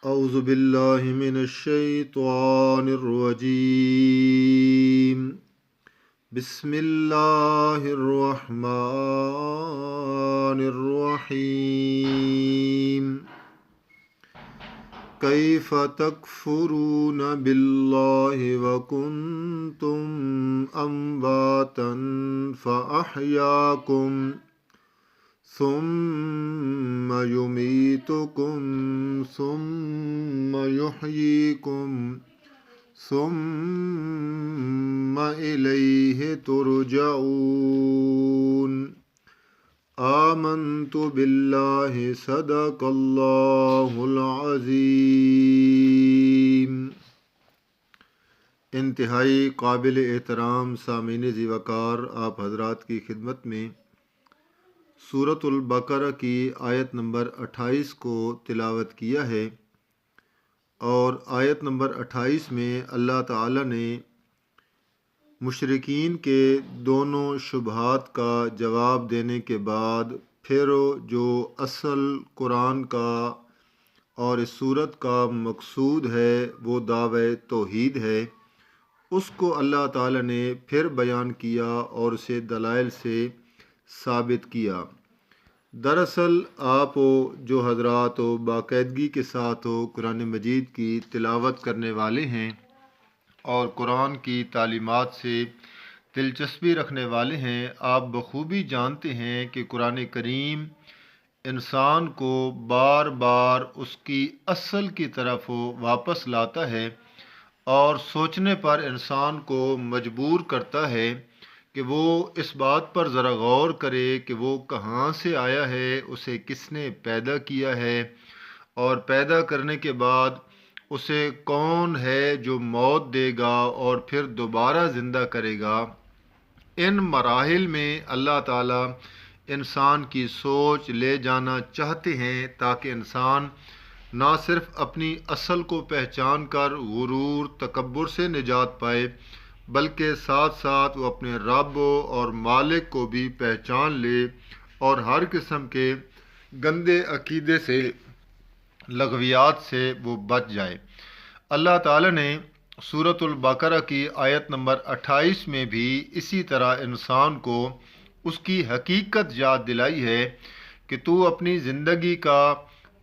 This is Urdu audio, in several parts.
اعوذ باللہ من الشیطان الرجیم بسم اللہ الرحمن الرحیم کیف تکفرون باللہ وکنتم امواتا فاحیاکم ثم یمیتکم ثم یحییکم ثم الیہ ترجعون آمنت باللہ صدق اللہ العظیم۔ انتہائی قابل احترام سامعین ذی وقار، آپ حضرات کی خدمت میں سورۃ البقرہ کی آیت نمبر 28 کو تلاوت کیا ہے، اور آیت نمبر 28 میں اللہ تعالی نے مشرکین کے دونوں شبہات کا جواب دینے کے بعد پھر جو اصل قرآن کا اور اس سورت کا مقصود ہے وہ دعوی توحید ہے، اس کو اللہ تعالی نے پھر بیان کیا اور اسے دلائل سے ثابت کیا۔ دراصل آپ جو حضرات باقاعدگی کے ساتھ قرآن مجید کی تلاوت کرنے والے ہیں اور قرآن کی تعلیمات سے دلچسپی رکھنے والے ہیں، آپ بخوبی جانتے ہیں کہ قرآن کریم انسان کو بار بار اس کی اصل کی طرف واپس لاتا ہے اور سوچنے پر انسان کو مجبور کرتا ہے کہ وہ اس بات پر ذرا غور کرے کہ وہ کہاں سے آیا ہے، اسے کس نے پیدا کیا ہے، اور پیدا کرنے کے بعد اسے کون ہے جو موت دے گا اور پھر دوبارہ زندہ کرے گا۔ ان مراحل میں اللہ تعالیٰ انسان کی سوچ لے جانا چاہتے ہیں تاکہ انسان نہ صرف اپنی اصل کو پہچان کر غرور تکبر سے نجات پائے، بلکہ ساتھ ساتھ وہ اپنے رب اور مالک کو بھی پہچان لے اور ہر قسم کے گندے عقیدے سے، لغویات سے وہ بچ جائے۔ اللہ تعالی نے سورۃ البقرہ کی آیت نمبر 28 میں بھی اسی طرح انسان کو اس کی حقیقت یاد دلائی ہے کہ تو اپنی زندگی کا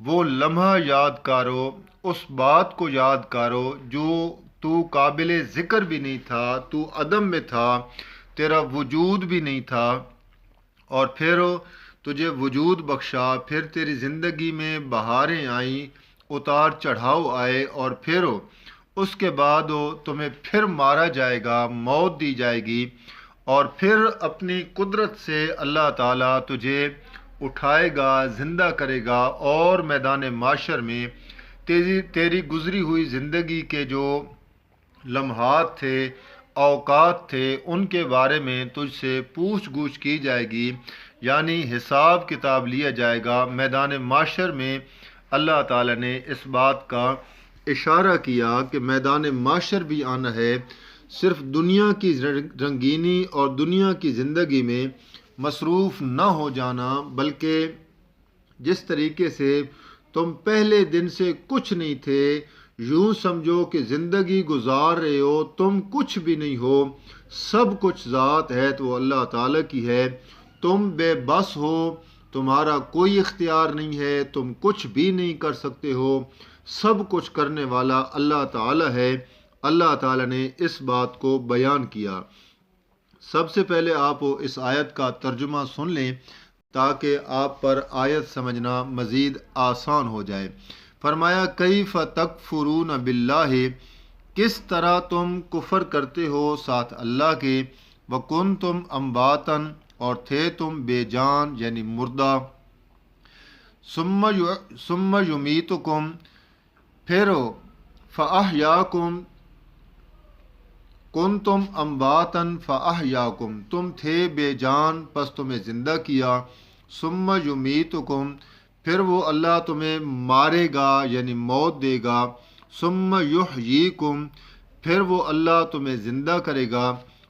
وہ لمحہ یاد کرو، اس بات کو یاد کرو جو تو قابل ذکر بھی نہیں تھا، تو عدم میں تھا، تیرا وجود بھی نہیں تھا، اور پھر تجھے وجود بخشا، پھر تیری زندگی میں بہاریں آئیں، اتار چڑھاؤ آئے، اور پھر اس کے بعد تمہیں پھر مارا جائے گا، موت دی جائے گی، اور پھر اپنی قدرت سے اللہ تعالیٰ تجھے اٹھائے گا، زندہ کرے گا، اور میدان محشر میں تیری گزری ہوئی زندگی کے جو لمحات تھے، اوقات تھے، ان کے بارے میں تجھ سے پوچھ گچھ کی جائے گی، یعنی حساب کتاب لیا جائے گا۔ میدان محشر میں اللہ تعالیٰ نے اس بات کا اشارہ کیا کہ میدان محشر بھی آنا ہے، صرف دنیا کی رنگینی اور دنیا کی زندگی میں مصروف نہ ہو جانا، بلکہ جس طریقے سے تم پہلے دن سے کچھ نہیں تھے، یوں سمجھو کہ زندگی گزار رہے ہو، تم کچھ بھی نہیں ہو، سب کچھ ذات ہے تو اللہ تعالیٰ کی ہے، تم بے بس ہو، تمہارا کوئی اختیار نہیں ہے، تم کچھ بھی نہیں کر سکتے ہو، سب کچھ کرنے والا اللہ تعالیٰ ہے۔ اللہ تعالیٰ نے اس بات کو بیان کیا۔ سب سے پہلے آپ اس آیت کا ترجمہ سن لیں تاکہ آپ پر آیت سمجھنا مزید آسان ہو جائے۔ فرمایا کیف تکفرون باللہ، کس طرح تم کفر کرتے ہو ساتھ اللہ کے، وکنتم امواتا، اور تھے تم بے جان یعنی مردہ، ثم یمیتکم، پھر فاحیاکم، کنتم امواتا فاحیاکم، تم تھے بے جان پس تمہیں زندہ کیا، ثم یمیتکم، پھر وہ اللہ تمہیں مارے گا یعنی موت دے گا، ثم یحییکم، پھر وہ اللہ تمہیں زندہ کرے گا،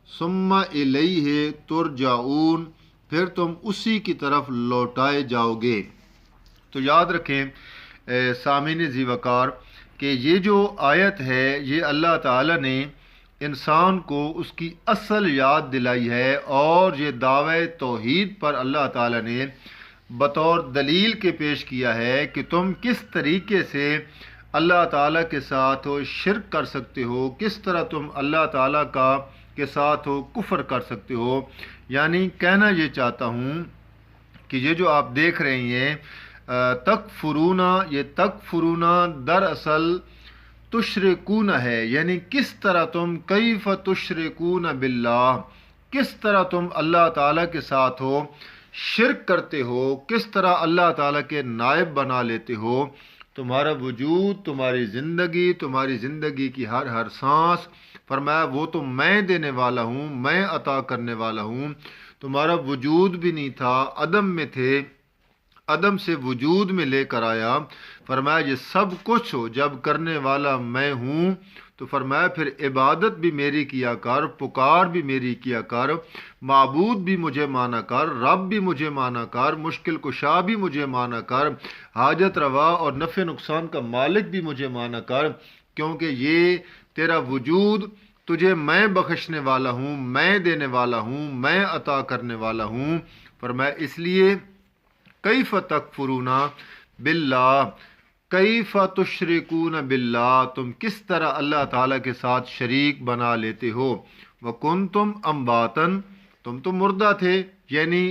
ثم الیہ ترجعون، پھر تم اسی کی طرف لوٹائے جاؤ گے۔ تو یاد رکھیں، سامعین ذی وقار کہ یہ جو آیت ہے یہ اللہ تعالیٰ نے انسان کو اس کی اصل یاد دلائی ہے، اور یہ دعوی توحید پر اللہ تعالیٰ نے بطور دلیل کے پیش کیا ہے کہ تم کس طریقے سے اللہ تعالیٰ کے ساتھ شرک کر سکتے ہو، کس طرح تم اللہ تعالیٰ کے ساتھ کفر کر سکتے ہو۔ یعنی کہنا یہ چاہتا ہوں کہ یہ جو آپ دیکھ رہے ہیں تکفرون، یہ تکفرون دراصل تشرکون ہے، یعنی کس طرح تم کیف تشرکون باللہ، کس طرح تم اللہ تعالیٰ کے ساتھ شرک کرتے ہو، کس طرح اللہ تعالیٰ کے نائب بنا لیتے ہو۔ تمہارا وجود، تمہاری زندگی کی ہر سانس، فرمایا وہ تو میں دینے والا ہوں، میں عطا کرنے والا ہوں۔ تمہارا وجود بھی نہیں تھا، عدم میں تھے، عدم سے وجود میں لے کر آیا۔ فرمایا یہ سب کچھ جب کرنے والا میں ہوں تو فرمایا پھر عبادت بھی میری کیا کر، پکار بھی میری کیا کر، معبود بھی مجھے مانا کر، رب بھی مجھے مانا کر، مشکل کشا بھی مجھے مانا کر، حاجت روا اور نفع نقصان کا مالک بھی مجھے مانا کر، کیونکہ یہ تیرا وجود، تجھے میں بخشنے والا ہوں، میں دینے والا ہوں، میں عطا کرنے والا ہوں۔ فرمایا اس لیے کیف تکفرون باللہ، کیف تشرکون باللہ، تم کس طرح اللہ تعالیٰ کے ساتھ شریک بنا لیتے ہو۔ وکنتم امواتا، تم تو مردہ تھے، یعنی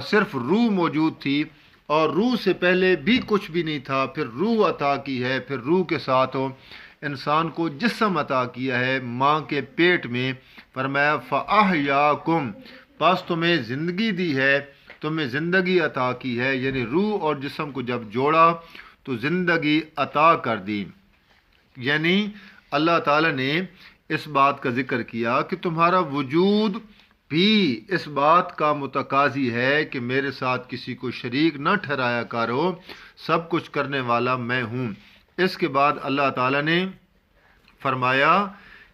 صرف روح موجود تھی، اور روح سے پہلے بھی کچھ بھی نہیں تھا، پھر روح عطا کی ہے، پھر روح کے ساتھ انسان کو جسم عطا کیا ہے ماں کے پیٹ میں۔ فرمایا فاحیاکم، پس تمہیں زندگی دی ہے، تمہیں زندگی عطا کی ہے، یعنی روح اور جسم کو جب جوڑا تو زندگی عطا کر دی۔ یعنی اللہ تعالیٰ نے اس بات کا ذکر کیا کہ تمہارا وجود بھی اس بات کا متقاضی ہے کہ میرے ساتھ کسی کو شریک نہ ٹھہرایا کرو، سب کچھ کرنے والا میں ہوں۔ اس کے بعد اللہ تعالیٰ نے فرمایا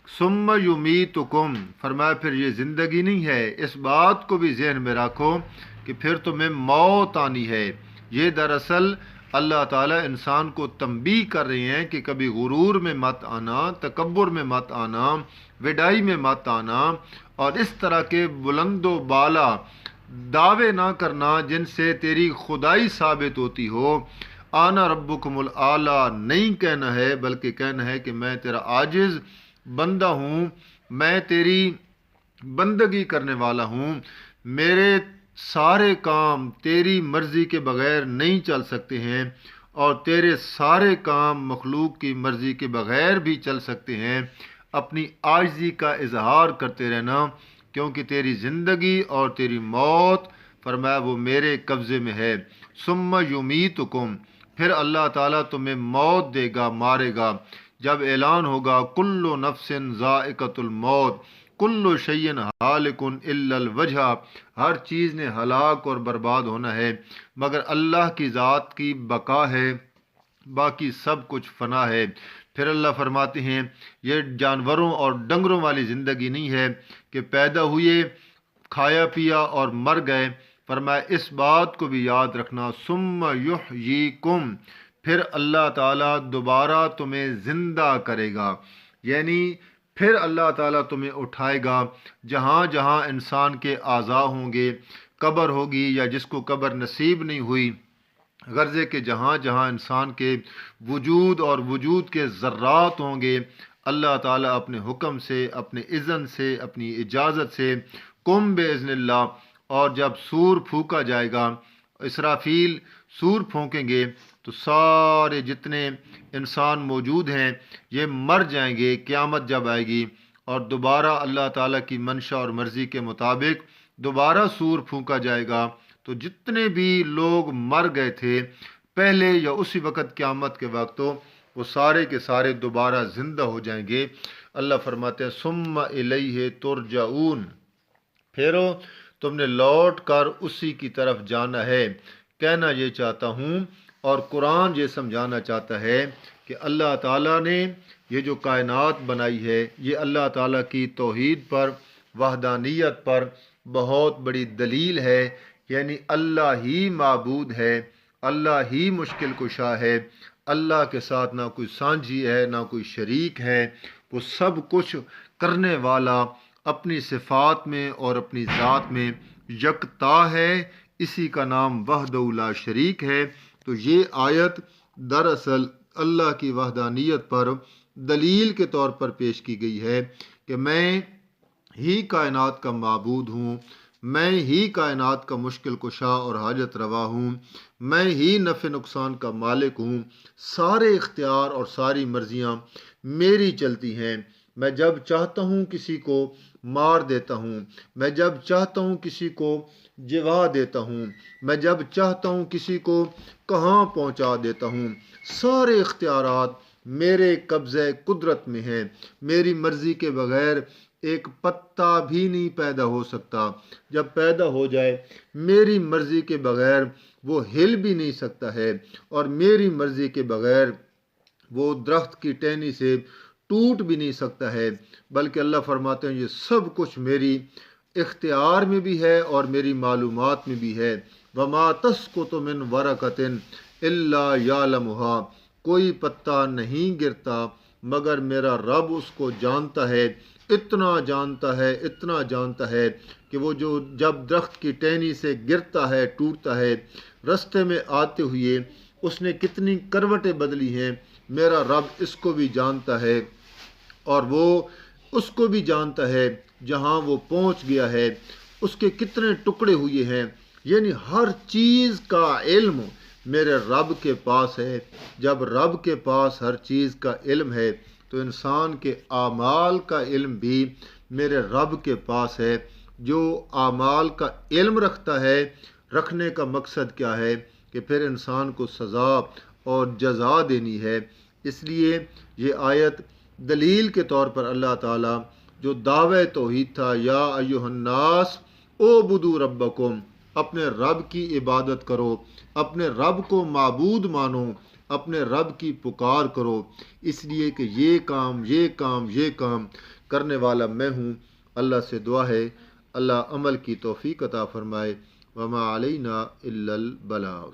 ثم یمیتکم، فرمایا پھر یہ زندگی نہیں ہے، اس بات کو بھی ذہن میں رکھو کہ پھر تمہیں موت آنی ہے۔ یہ دراصل اللہ تعالیٰ انسان کو تنبیہ کر رہے ہیں کہ کبھی غرور میں مت آنا، تکبر میں مت آنا، وڈائی میں مت آنا، اور اس طرح کے بلند و بالا دعوے نہ کرنا جن سے تیری خدائی ثابت ہوتی ہو۔ آنا ربکم الاعلی نہیں کہنا ہے، بلکہ کہنا ہے کہ میں تیرا عاجز بندہ ہوں، میں تیری بندگی کرنے والا ہوں، میرے سارے کام تیری مرضی کے بغیر نہیں چل سکتے ہیں، اور تیرے سارے کام مخلوق کی مرضی کے بغیر بھی چل سکتے ہیں۔ اپنی عاجزی کا اظہار کرتے رہنا، کیونکہ تیری زندگی اور تیری موت فرمایا وہ میرے قبضے میں ہے۔ ثم یمیتکم، پھر اللہ تعالیٰ تمہیں موت دے گا، مارے گا، جب اعلان ہوگا کل نفس ذائقۃ الموت، کل شیء ہالک الا الوجہ، ہر چیز نے ہلاک اور برباد ہونا ہے مگر اللہ کی ذات کی بقا ہے، باقی سب کچھ فنا ہے۔ پھر اللہ فرماتے ہیں یہ جانوروں اور ڈنگروں والی زندگی نہیں ہے کہ پیدا ہوئے، کھایا پیا اور مر گئے۔ فرمایا اس بات کو بھی یاد رکھنا ثم یحییکم، پھر اللہ تعالیٰ دوبارہ تمہیں زندہ کرے گا، یعنی پھر اللہ تعالیٰ تمہیں اٹھائے گا۔ جہاں جہاں انسان کے اعضاء ہوں گے، قبر ہوگی، یا جس کو قبر نصیب نہیں ہوئی، غرضے کہ جہاں جہاں انسان کے وجود اور وجود کے ذرات ہوں گے، اللہ تعالیٰ اپنے حکم سے، اپنے اذن سے، اپنی اجازت سے، قم باذن اللہ، اور جب سور پھونکا جائے گا، اسرافیل سور پھونکیں گے تو سارے جتنے انسان موجود ہیں یہ مر جائیں گے۔ قیامت جب آئے گی اور دوبارہ اللہ تعالیٰ کی منشا اور مرضی کے مطابق دوبارہ سور پھونکا جائے گا، تو جتنے بھی لوگ مر گئے تھے پہلے یا اسی وقت قیامت کے وقت، وہ سارے کے سارے دوبارہ زندہ ہو جائیں گے۔ اللہ فرماتے ہیں ثم الیہ ترجعون، پھر تم نے لوٹ کر اسی کی طرف جانا ہے۔ کہنا یہ چاہتا ہوں اور قرآن یہ سمجھانا چاہتا ہے کہ اللہ تعالیٰ نے یہ جو کائنات بنائی ہے یہ اللہ تعالیٰ کی توحید پر، وحدانیت پر بہت بڑی دلیل ہے، یعنی اللہ ہی معبود ہے، اللہ ہی مشکل کشا ہے، اللہ کے ساتھ نہ کوئی سانجھی ہے نہ کوئی شریک ہے، وہ سب کچھ کرنے والا اپنی صفات میں اور اپنی ذات میں یکتا ہے، اسی کا نام وحدہ لا شریک ہے۔ تو یہ آیت دراصل اللہ کی وحدانیت پر دلیل کے طور پر پیش کی گئی ہے کہ میں ہی کائنات کا معبود ہوں، میں ہی کائنات کا مشکل کشا اور حاجت روا ہوں، میں ہی نفع نقصان کا مالک ہوں، سارے اختیار اور ساری مرضیاں میری چلتی ہیں، میں جب چاہتا ہوں کسی کو مار دیتا ہوں، میں جب چاہتا ہوں کسی کو جوا دیتا ہوں، میں جب چاہتا ہوں کسی کو کہاں پہنچا دیتا ہوں، سارے اختیارات میرے قبضے قدرت میں ہیں، میری مرضی کے بغیر ایک پتا بھی نہیں پیدا ہو سکتا، جب پیدا ہو جائے میری مرضی کے بغیر وہ ہل بھی نہیں سکتا ہے، اور میری مرضی کے بغیر وہ درخت کی ٹہنی سے ٹوٹ بھی نہیں سکتا ہے، بلکہ اللہ فرماتے ہیں یہ سب کچھ میری اختیار میں بھی ہے اور میری معلومات میں بھی ہے۔ وَمَا تَسْقُطُ مِنْ وَرَقَةٍ إِلَّا يَعْلَمُهَا، کوئی پتا نہیں گرتا مگر میرا رب اس کو جانتا ہے، اتنا جانتا ہے، اتنا جانتا ہے کہ وہ جو جب درخت کی ٹہنی سے گرتا ہے، ٹوٹتا ہے، رستے میں آتے ہوئے اس نے کتنی کروٹیں بدلی ہیں، میرا رب اس کو بھی جانتا ہے، اور وہ اس کو بھی جانتا ہے جہاں وہ پہنچ گیا ہے، اس کے کتنے ٹکڑے ہوئے ہیں، یعنی ہر چیز کا علم میرے رب کے پاس ہے۔ جب رب کے پاس ہر چیز کا علم ہے تو انسان کے اعمال کا علم بھی میرے رب کے پاس ہے۔ جو اعمال کا علم رکھتا ہے، رکھنے کا مقصد کیا ہے کہ پھر انسان کو سزا اور جزا دینی ہے۔ اس لیے یہ آیت دلیل کے طور پر اللہ تعالیٰ جو دعوی توحید تھا، یا ایھا الناس اعبدوا ربکم، اپنے رب کی عبادت کرو، اپنے رب کو معبود مانو، اپنے رب کی پکار کرو، اس لیے کہ یہ کام کرنے والا میں ہوں۔ اللہ سے دعا ہے اللہ عمل کی توفیق عطا فرمائے۔ وما علینا الا البلاغ۔